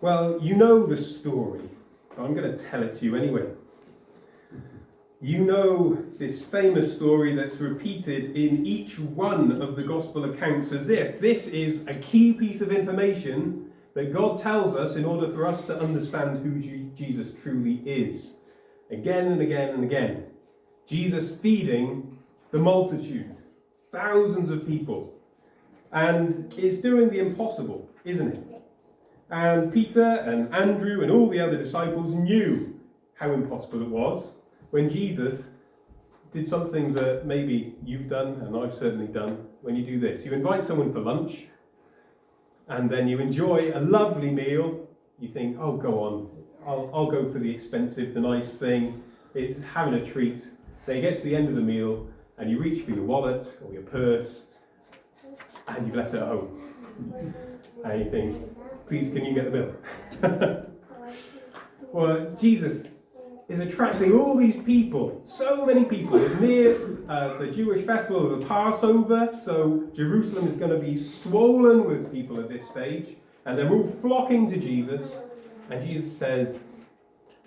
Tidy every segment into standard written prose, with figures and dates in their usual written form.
Well, you know the story, but I'm going to tell it to you anyway. You know this famous story that's repeated in each one of the gospel accounts as if this is a key piece of information that God tells us in order for us to understand who Jesus truly is. Again and again and again. Jesus feeding the multitude, thousands of people, and is doing the impossible, isn't it? And Peter and Andrew and all the other disciples knew how impossible it was when Jesus did something that maybe you've done and I've certainly done when you do this. You invite someone for lunch and then you enjoy a lovely meal. You think, oh, go on, I'll go for the expensive, the nice thing. It's having a treat. Then it gets to the end of the meal and you reach for your wallet or your purse and you've left it at home. And you think, please, can you get the bill? Well, Jesus is attracting all these people, so many people. It's near the Jewish festival of the Passover, so Jerusalem is going to be swollen with people at this stage, and they're all flocking to Jesus, and Jesus says,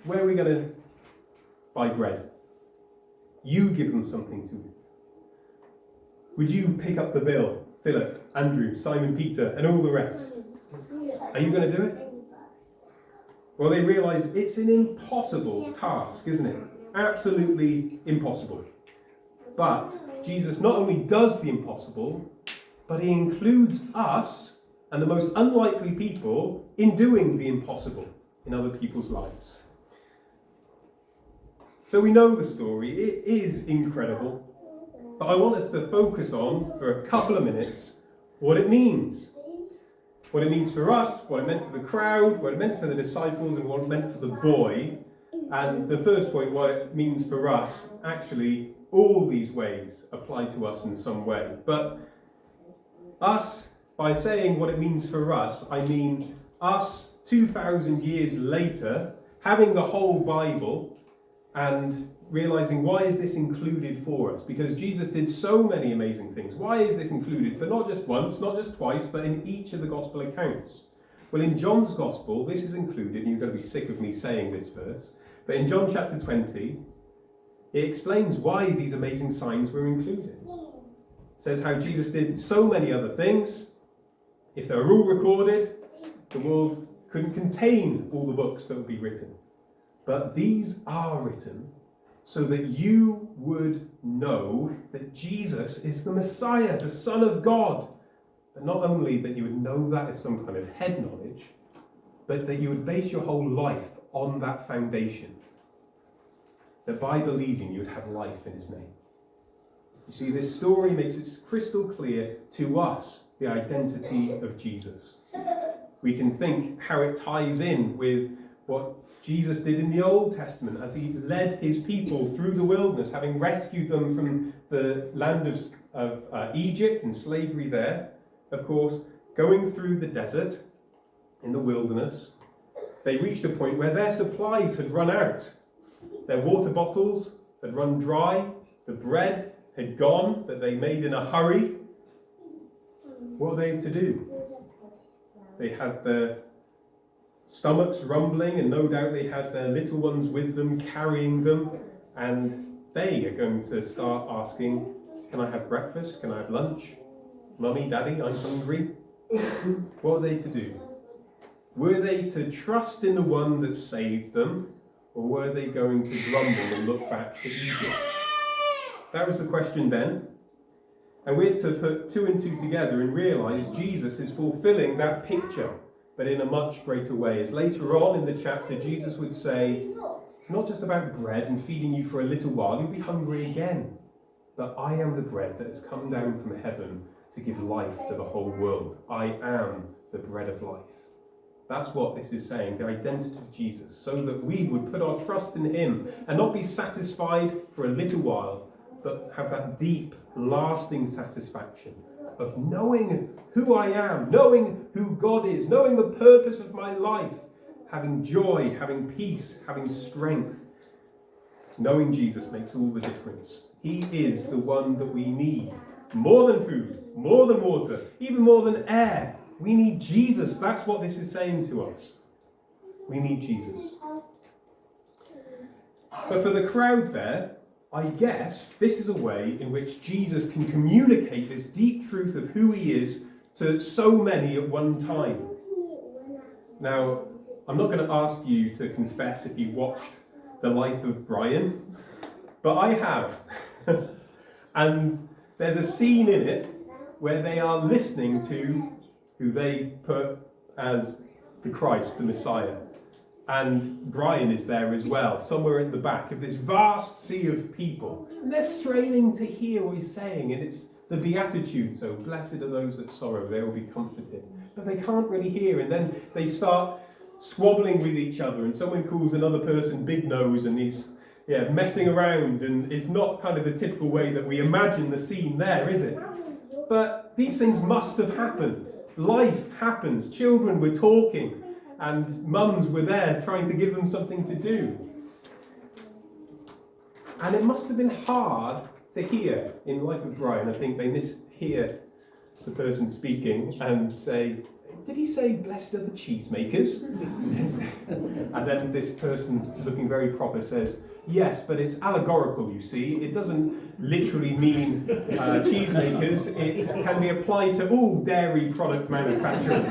where are we going to buy bread? You give them something to eat. Would you pick up the bill? Philip, Andrew, Simon Peter, and all the rest. Are you going to do it? Well, they realise it's an impossible task, isn't it? Absolutely impossible. But Jesus not only does the impossible, but he includes us and the most unlikely people in doing the impossible in other people's lives. So we know the story. It is incredible. But I want us to focus on, for a couple of minutes, what it means. What it means for us, what it meant for the crowd, what it meant for the disciples, and what it meant for the boy. And the first point, what it means for us, actually, all these ways apply to us in some way. But us, by saying what it means for us, I mean us 2,000 years later, having the whole Bible and realizing, why is this included for us? Because Jesus did so many amazing things. Why is this included? But not just once, not just twice, but in each of the gospel accounts. Well, in John's gospel, this is included, and you're going to be sick of me saying this verse, but in John chapter 20, it explains why these amazing signs were included. It says how Jesus did so many other things. If they were all recorded, the world couldn't contain all the books that would be written. But these are written so that you would know that Jesus is the Messiah, the Son of God. But not only that you would know that as some kind of head knowledge, but that you would base your whole life on that foundation. That by believing you would have life in his name. You see, this story makes it crystal clear to us the identity of Jesus. We can think how it ties in with what Jesus did in the Old Testament as he led his people through the wilderness, having rescued them from the land of Egypt and slavery there. Of course, going through the desert in the wilderness, they reached a point where their supplies had run out. Their water bottles had run dry. The bread had gone that they made in a hurry. What were they to do? They had their stomachs rumbling, and no doubt they had their little ones with them, carrying them, and they are going to start asking, can I have breakfast? Can I have lunch? Mummy, Daddy, I'm hungry. What are they to do? Were they to trust in the one that saved them, or were they going to grumble and look back to Egypt? That was the question then. And we're to put two and two together and realise Jesus is fulfilling that picture, but in a much greater way. As later on in the chapter, Jesus would say, it's not just about bread and feeding you for a little while, you'll be hungry again. But I am the bread that has come down from heaven to give life to the whole world. I am the bread of life. That's what this is saying, the identity of Jesus, so that we would put our trust in him and not be satisfied for a little while, but have that deep, lasting satisfaction of knowing who I am, knowing who God is, knowing the purpose of my life, having joy, having peace, having strength. Knowing Jesus makes all the difference. He is the one that we need. More than food, more than water, even more than air. We need Jesus. That's what this is saying to us. We need Jesus. But for the crowd there, I guess this is a way in which Jesus can communicate this deep truth of who he is to so many at one time. Now, I'm not going to ask you to confess if you watched The Life of Brian, but I have. And there's a scene in it where they are listening to who they put as the Christ, the Messiah. And Brian is there as well, somewhere in the back of this vast sea of people. And they're straining to hear what he's saying. And it's the Beatitudes, so blessed are those that sorrow, they will be comforted. But they can't really hear. And then they start squabbling with each other. And someone calls another person Big Nose, and he's messing around. And it's not kind of the typical way that we imagine the scene there, is it? But these things must have happened. Life happens. Children were talking. And mums were there trying to give them something to do. And it must have been hard to hear in Life of Brian. I think they mishear the person speaking and say, did he say blessed are the cheesemakers? And then this person looking very proper says, yes, but it's allegorical, you see. It doesn't literally mean cheesemakers. It can be applied to all dairy product manufacturers.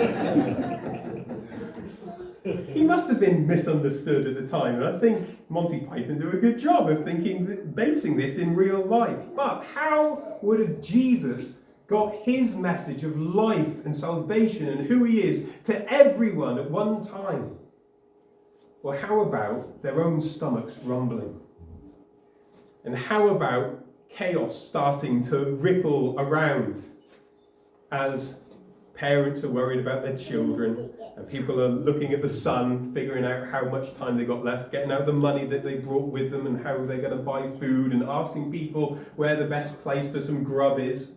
He must have been misunderstood at the time, and I think Monty Python do a good job of basing this in real life. But how would have Jesus got his message of life and salvation and who he is to everyone at one time? Well, how about their own stomachs rumbling? And how about chaos starting to ripple around as parents are worried about their children, and people are looking at the sun, figuring out how much time they got left, getting out the money that they brought with them and how they're going to buy food, and asking people where the best place for some grub is.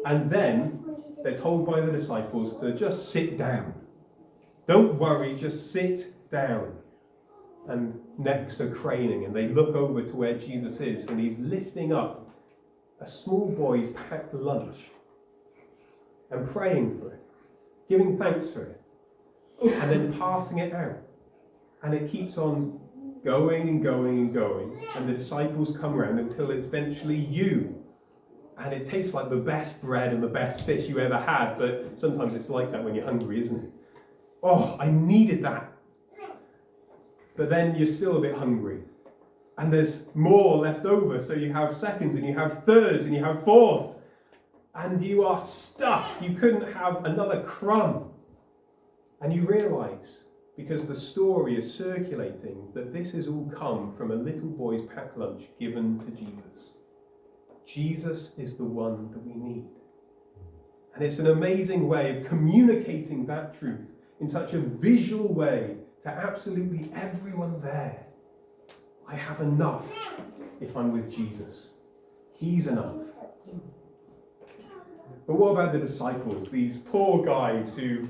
And then they're told by the disciples to just sit down. Don't worry, just sit down. And necks are craning, and they look over to where Jesus is, and he's lifting up a small boy's packed lunch and praying for it, giving thanks for it, and then passing it out. And it keeps on going and going and going, and the disciples come around until it's eventually you. And it tastes like the best bread and the best fish you ever had, but sometimes it's like that when you're hungry, isn't it? Oh, I needed that. But then you're still a bit hungry. And there's more left over, so you have seconds, and you have thirds, and you have fourths. And you are stuffed. You couldn't have another crumb. And you realise, because the story is circulating, that this has all come from a little boy's packed lunch given to Jesus. Jesus is the one that we need. And it's an amazing way of communicating that truth in such a visual way to absolutely everyone there. I have enough if I'm with Jesus. He's enough. But what about the disciples, these poor guys who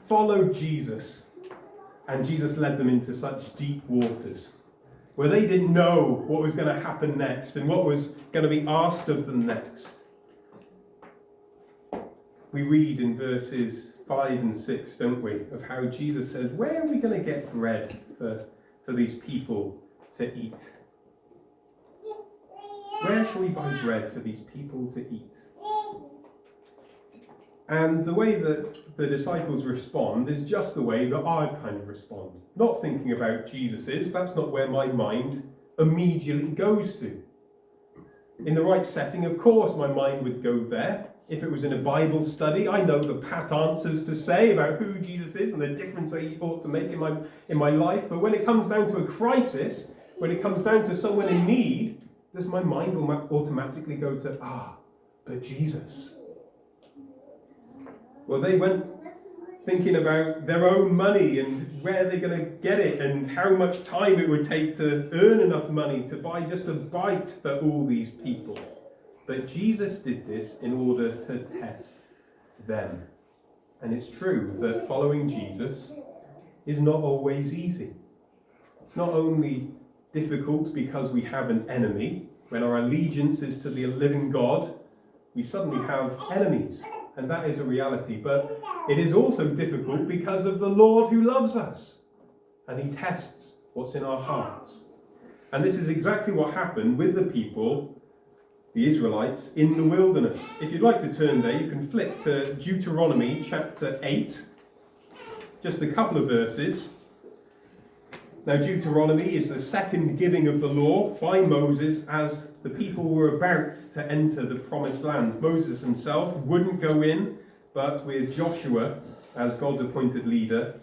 followed Jesus, and Jesus led them into such deep waters, where they didn't know what was going to happen next and what was going to be asked of them next? We read in verses 5 and 6, don't we, of how Jesus says, where are we going to get bread for these people to eat? Where shall we buy bread for these people to eat? And the way that the disciples respond is just the way that I kind of respond. Not thinking about Jesus is, that's not where my mind immediately goes to. In the right setting, of course, my mind would go there. If it was in a Bible study, I know the pat answers to say about who Jesus is and the difference that he ought to make in my life. But when it comes down to a crisis, when it comes down to someone in need, does my mind automatically go to, but Jesus? Well, they went thinking about their own money and where they're going to get it and how much time it would take to earn enough money to buy just a bite for all these people. But Jesus did this in order to test them. And it's true that following Jesus is not always easy. It's not only difficult because we have an enemy. When our allegiance is to the living God, we suddenly have enemies. and that is a reality. But it is also difficult because of the Lord who loves us, and he tests what's in our hearts. And this is exactly what happened with the people, the Israelites, in the wilderness. If you'd like to turn there, you can flick to Deuteronomy chapter 8, just a couple of verses. Now, Deuteronomy is the second giving of the law by Moses as the people were about to enter the promised land. Moses himself wouldn't go in, but with Joshua as God's appointed leader,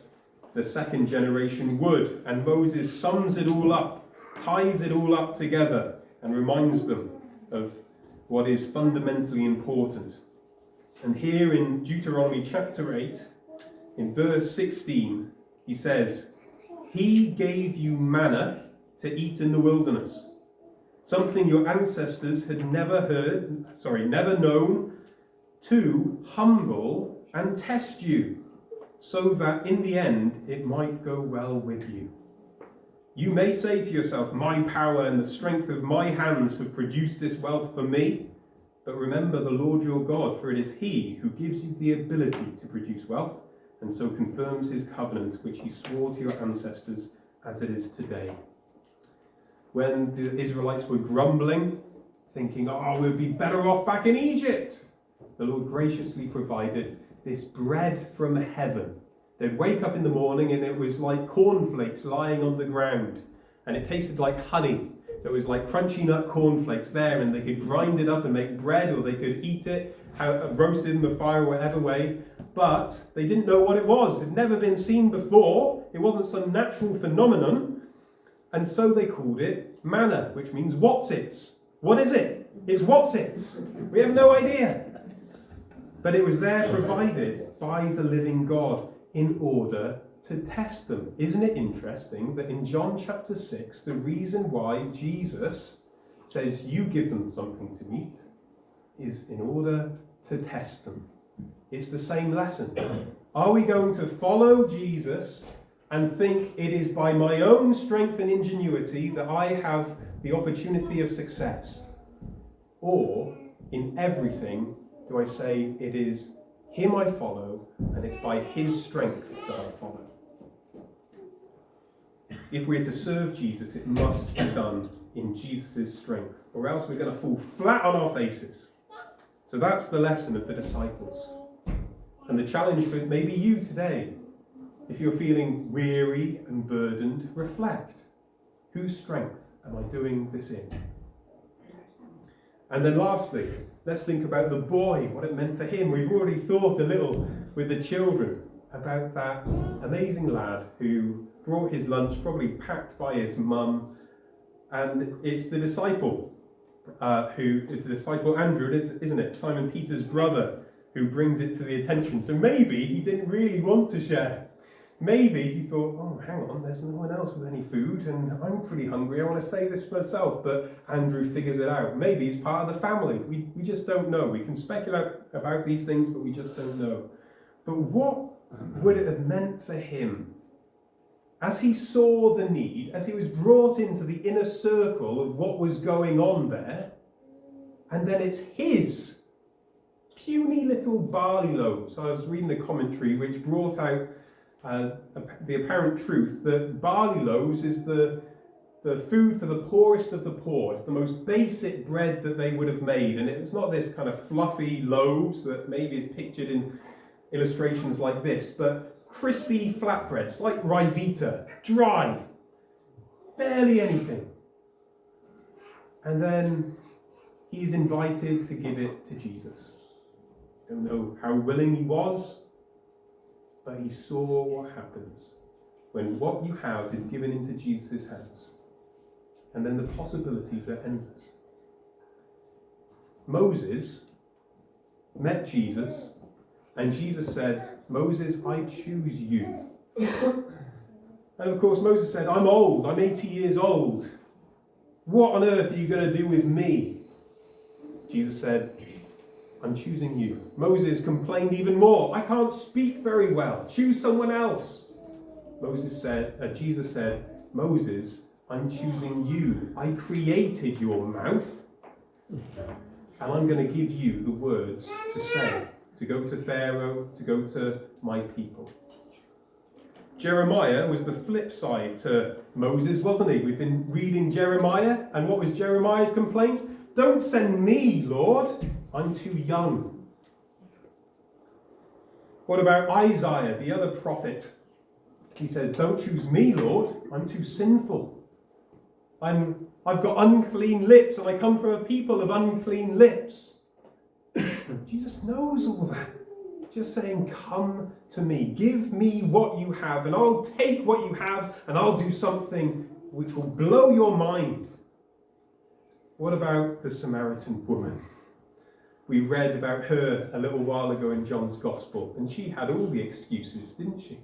the second generation would. And Moses sums it all up, ties it all up together, and reminds them of what is fundamentally important. And here in Deuteronomy chapter 8, in verse 16, he says, "He gave you manna to eat in the wilderness, something your ancestors had never known, to humble and test you, so that in the end it might go well with you. You may say to yourself, my power and the strength of my hands have produced this wealth for me. But remember the Lord your God, for it is he who gives you the ability to produce wealth, and so confirms his covenant, which he swore to your ancestors as it is today." When the Israelites were grumbling, thinking, we'd be better off back in Egypt, the Lord graciously provided this bread from heaven. They'd wake up in the morning and it was like cornflakes lying on the ground, and it tasted like honey. So it was like crunchy nut cornflakes there, and they could grind it up and make bread, or they could eat it, roasted in the fire, whatever way. But they didn't know what it was. It had never been seen before. It wasn't some natural phenomenon. And so they called it manna, which means what's it? What is it? It's what's it. We have no idea. But it was there provided by the living God in order to test them. Isn't it interesting that in John chapter 6, the reason why Jesus says you give them something to eat is in order to test them. It's the same lesson. Are we going to follow Jesus and think it is by my own strength and ingenuity that I have the opportunity of success? Or in everything do I say it is him I follow and it's by his strength that I follow? If we're to serve Jesus, it must be done in Jesus' strength, or else we're going to fall flat on our faces. So that's the lesson of the disciples. And the challenge for maybe you today, if you're feeling weary and burdened, reflect. Whose strength am I doing this in? And then lastly, let's think about the boy, what it meant for him. We've already thought a little with the children about that amazing lad who brought his lunch, probably packed by his mum. And it's the disciple, who is the disciple Andrew, isn't it? Simon Peter's brother, who brings it to the attention. So maybe he didn't really want to share. Maybe he thought, hang on, there's no one else with any food, and I'm pretty hungry, I want to save this for myself. But Andrew figures it out. Maybe he's part of the family. We just don't know. We can speculate about these things, but we just don't know. But what would it have meant for him as he saw the need, as he was brought into the inner circle of what was going on there, and then it's his puny little barley loaves. I was reading a commentary which brought out the apparent truth that barley loaves is the food for the poorest of the poor. It's the most basic bread that they would have made, and it's not this kind of fluffy loaves that maybe is pictured in illustrations like this, but crispy flatbreads, like Ryvita, dry, barely anything. And then he's invited to give it to Jesus. Don't know how willing he was, but he saw what happens when what you have is given into Jesus' hands. And then the possibilities are endless. Moses met Jesus, and Jesus said, Moses, I choose you. And of course Moses said, I'm old, I'm 80 years old. What on earth are you going to do with me? Jesus said, I'm choosing you. Moses complained even more. I can't speak very well. Choose someone else. Jesus said, Moses, I'm choosing you. I created your mouth, and I'm going to give you the words to say. to go to Pharaoh, to go to my people. Jeremiah was the flip side to Moses, wasn't he? We've been reading Jeremiah, and what was Jeremiah's complaint? Don't send me, Lord, I'm too young. What about Isaiah, the other prophet? He said, don't choose me, Lord, I'm too sinful. I've got unclean lips, and I come from a people of unclean lips. Jesus knows all that. Just saying, come to me, give me what you have, and I'll take what you have, and I'll do something which will blow your mind. What about the Samaritan woman? We read about her a little while ago in John's Gospel, and she had all the excuses, didn't she?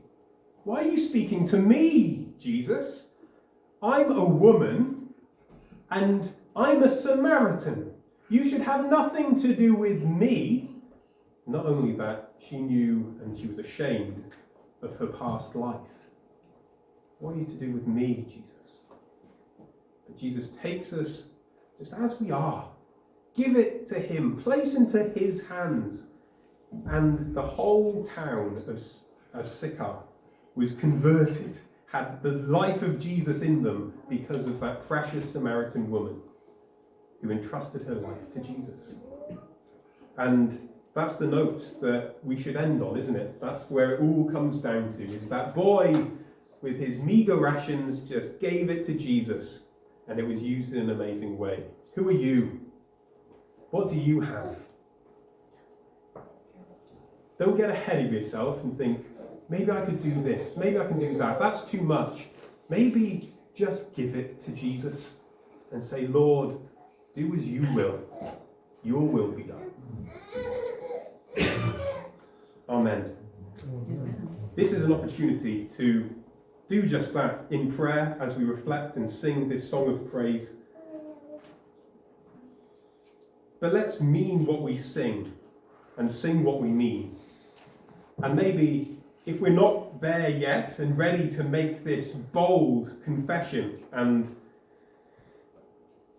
Why are you speaking to me, Jesus? I'm a woman, and I'm a Samaritan. You should have nothing to do with me. Not only that, she knew and she was ashamed of her past life. What are you to do with me, Jesus? But Jesus takes us just as we are. Give it to him. Place into his hands. And the whole town of Sychar was converted, had the life of Jesus in them because of that precious Samaritan woman who entrusted her life to Jesus. And that's the note that we should end on, isn't it? That's where it all comes down to, is that boy with his meager rations just gave it to Jesus, and it was used in an amazing way. Who are you? What do you have? Don't get ahead of yourself and think, maybe I could do this, maybe I can do that. That's too much. Maybe just give it to Jesus and say, Lord, do as you will. Your will be done. Amen. This is an opportunity to do just that in prayer as we reflect and sing this song of praise. But let's mean what we sing and sing what we mean. And maybe if we're not there yet and ready to make this bold confession and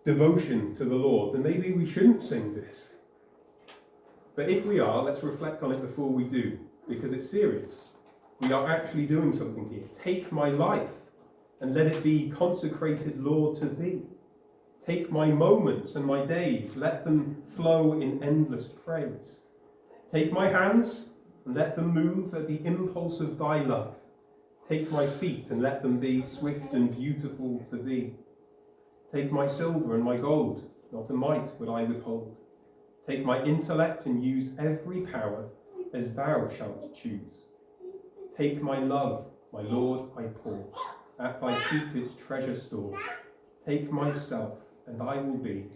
devotion to the Lord, then maybe we shouldn't sing this. But if we are, let's reflect on it before we do, because it's serious. We are actually doing something here. Take my life and let it be consecrated, Lord, to thee. Take my moments and my days, let them flow in endless praise. Take my hands and let them move at the impulse of thy love. Take my feet and let them be swift and beautiful for thee. Take my silver and my gold, not a mite would I withhold. Take my intellect and use every power as thou shalt choose. Take my love, my Lord, I pour, at thy feet its treasure store. Take myself, and I will be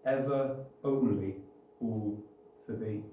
ever only all for thee.